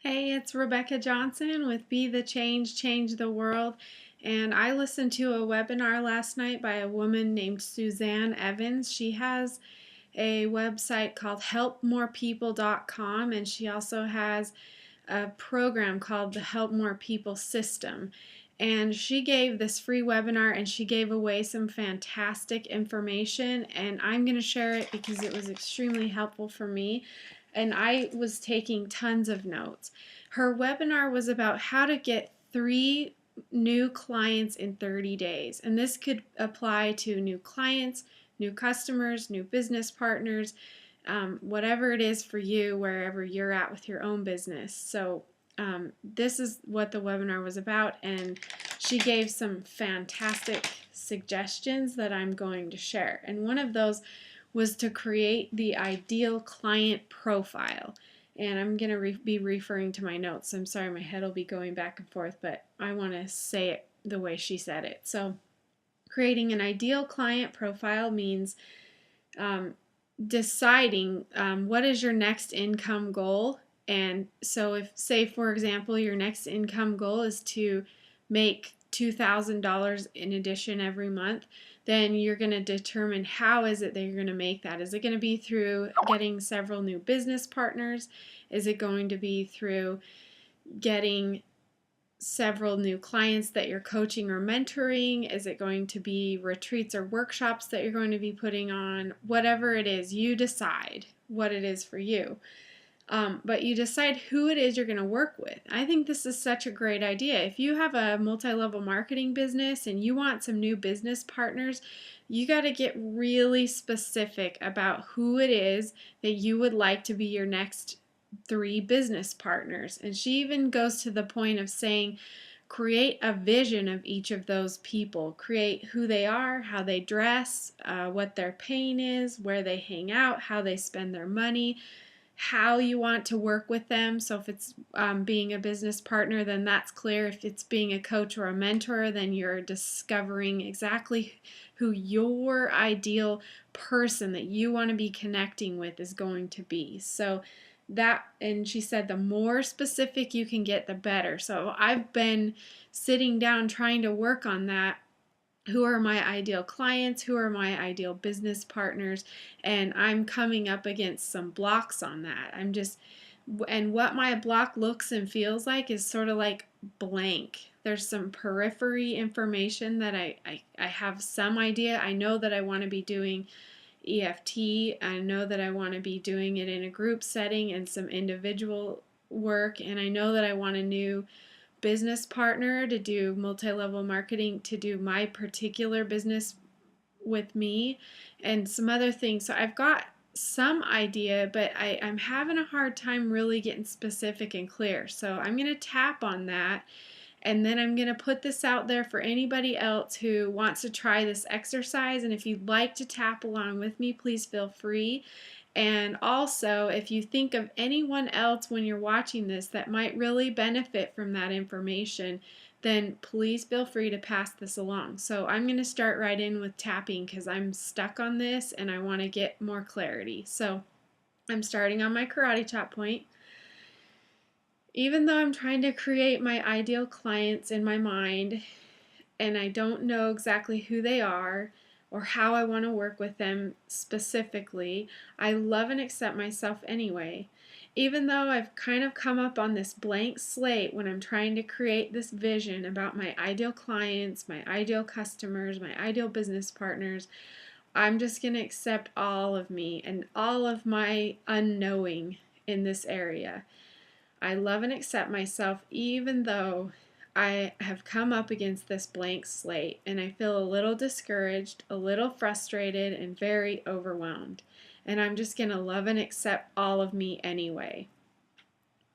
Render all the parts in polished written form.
Hey, it's Rebecca Johnson with Be the Change, Change the World. And I listened to a webinar last night by a woman named Suzanne Evans. She has a website called helpmorepeople.com, and she also has a program called the Help More People System. And she gave this free webinar and she gave away some fantastic information, and I'm going to share it because it was extremely helpful for me and I was taking tons of notes. Her webinar was about how to get 3 new clients in 30 days. And this could apply to new clients, new customers, new business partners, whatever it is for you, wherever you're at with your own business. So this is what the webinar was about, and she gave some fantastic suggestions that I'm going to share. And one of those was to create the ideal client profile. And I'm going to be referring to my notes. I'm sorry, my head will be going back and forth, but I want to say it the way she said it. So, creating an ideal client profile means deciding what is your next income goal. And so, if, say, for example, your next income goal is to make $2,000 in addition every month, then you're going to determine how is it that you're going to make that. Is it going to be through getting several new business partners? Is it going to be through getting several new clients that you're coaching or mentoring? Is it going to be retreats or workshops that you're going to be putting on? Whatever it is, you decide what it is for you. But you decide who it is you're going to work with. I think this is such a great idea. If you have a multi-level marketing business and you want some new business partners, you got to get really specific about who it is that you would like to be your next 3 business partners. And she even goes to the point of saying, create a vision of each of those people. Create who they are, how they dress, what their pain is, where they hang out, how they spend their money, how you want to work with them. So if it's being a business partner, then that's clear. If it's being a coach or a mentor, then you're discovering exactly who your ideal person that you want to be connecting with is going to be. So that, and she said the more specific you can get, the better. So I've been sitting down trying to work on that. Who are my ideal clients? Who are my ideal business partners? And I'm coming up against some blocks on that. And what my block looks and feels like is sort of like blank. There's some periphery information that I have some idea. I know that I want to be doing EFT. I know that I want to be doing it in a group setting and some individual work. And I know that I want a new business partner to do multi-level marketing to do my particular business with me and some other things. So I've got some idea, but I'm having a hard time really getting specific and clear. So I'm going to tap on that, and then I'm going to put this out there for anybody else who wants to try this exercise. And if you'd like to tap along with me, please feel free. And also, if you think of anyone else when you're watching this that might really benefit from that information, then please feel free to pass this along. So I'm going to start right in with tapping because I'm stuck on this and I want to get more clarity. So I'm starting on my karate chop point. Even though I'm trying to create my ideal clients in my mind and I don't know exactly who they are or how I want to work with them specifically, I love and accept myself anyway. Even though I've kind of come up on this blank slate when I'm trying to create this vision about my ideal clients, my ideal customers, my ideal business partners, I'm just going to accept all of me and all of my unknowing in this area. I love and accept myself even though I have come up against this blank slate and I feel a little discouraged, a little frustrated, and very overwhelmed. And I'm just going to love and accept all of me anyway.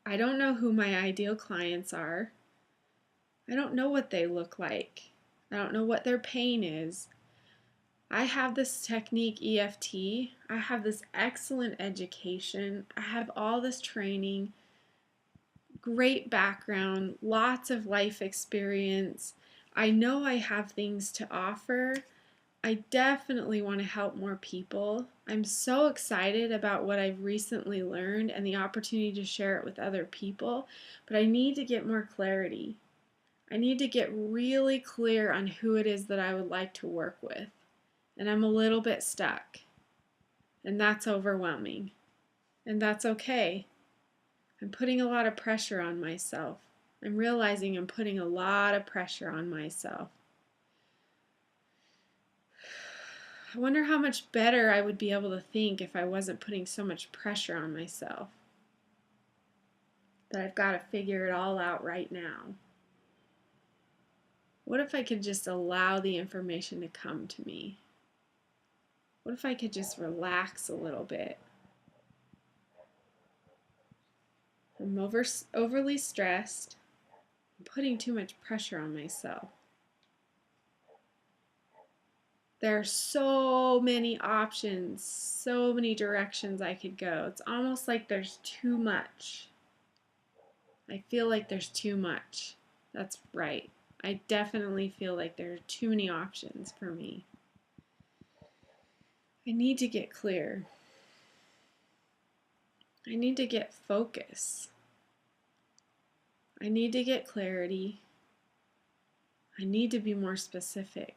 I don't know who my ideal clients are. I don't know what they look like. I don't know what their pain is. I have this technique EFT. I have this excellent education. I have all this training, great background, lots of life experience. I know I have things to offer, I definitely want to help more people. I'm so excited about what I've recently learned and the opportunity to share it with other people, but I need to get more clarity. I need to get really clear on who it is that I would like to work with. And I'm a little bit stuck. And that's overwhelming. And that's okay. I'm putting a lot of pressure on myself. I'm realizing I'm putting a lot of pressure on myself. I wonder how much better I would be able to think if I wasn't putting so much pressure on myself. That I've got to figure it all out right now. What if I could just allow the information to come to me? What if I could just relax a little bit? I'm overly stressed. I'm putting too much pressure on myself. There are so many options, so many directions I could go. It's almost like there's too much. I feel like there's too much. That's right. I definitely feel like there are too many options for me. I need to get clear. I need to get focus. I need to get clarity. I need to be more specific.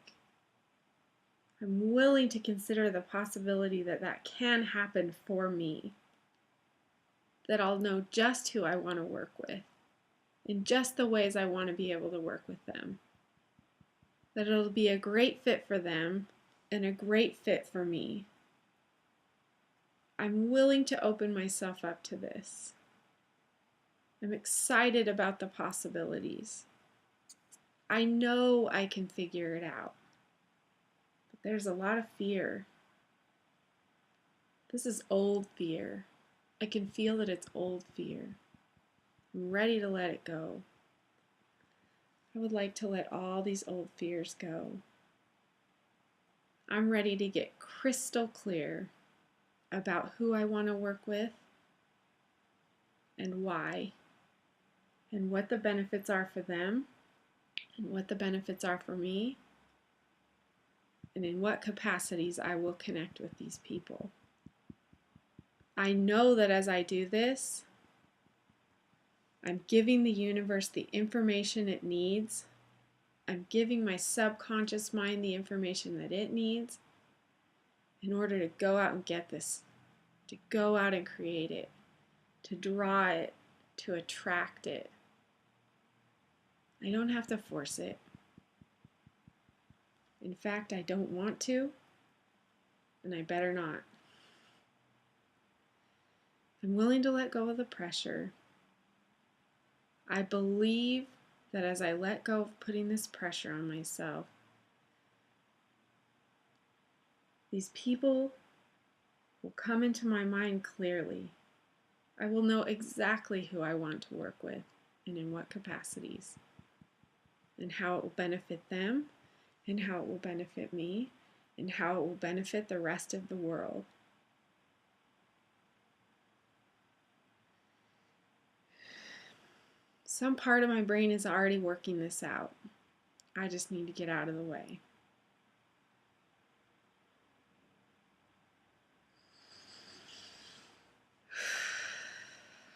I'm willing to consider the possibility that that can happen for me. That I'll know just who I want to work with, in just the ways I want to be able to work with them. That it'll be a great fit for them and a great fit for me. I'm willing to open myself up to this. I'm excited about the possibilities. I know I can figure it out. But there's a lot of fear. This is old fear. I can feel that it's old fear. I'm ready to let it go. I would like to let all these old fears go. I'm ready to get crystal clear about who I want to work with and why, and what the benefits are for them, and what the benefits are for me, and in what capacities I will connect with these people. I know that as I do this, I'm giving the universe the information it needs. I'm giving my subconscious mind the information that it needs in order to go out and get this, to go out and create it, to draw it, to attract it. I don't have to force it. In fact, I don't want to, and I better not. I'm willing to let go of the pressure. I believe that as I let go of putting this pressure on myself, these people will come into my mind clearly. I will know exactly who I want to work with and in what capacities, and how it will benefit them, and how it will benefit me, and how it will benefit the rest of the world. Some part of my brain is already working this out. I just need to get out of the way.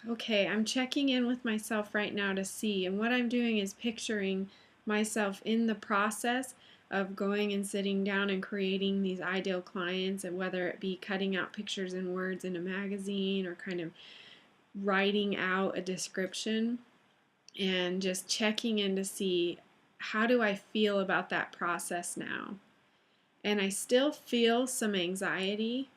Okay, I'm checking in with myself right now to see, and what I'm doing is picturing myself in the process of going and sitting down and creating these ideal clients, and whether it be cutting out pictures and words in a magazine or kind of writing out a description, and just checking in to see how do I feel about that process now. And I still feel some anxiety.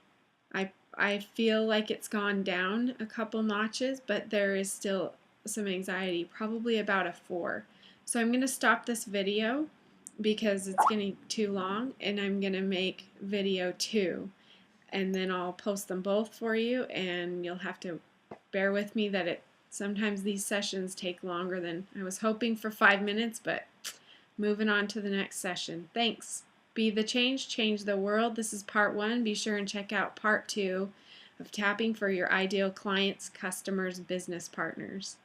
I feel like it's gone down a couple notches, but there is still some anxiety, probably about a 4. So I'm going to stop this video because it's getting too long, and I'm going to make video 2, and then I'll post them both for you, and you'll have to bear with me that sometimes these sessions take longer than I was hoping for 5 minutes, but moving on to the next session. Thanks. Be the change, change the world. This is part 1. Be sure and check out part 2 of tapping for your ideal clients, customers, business partners.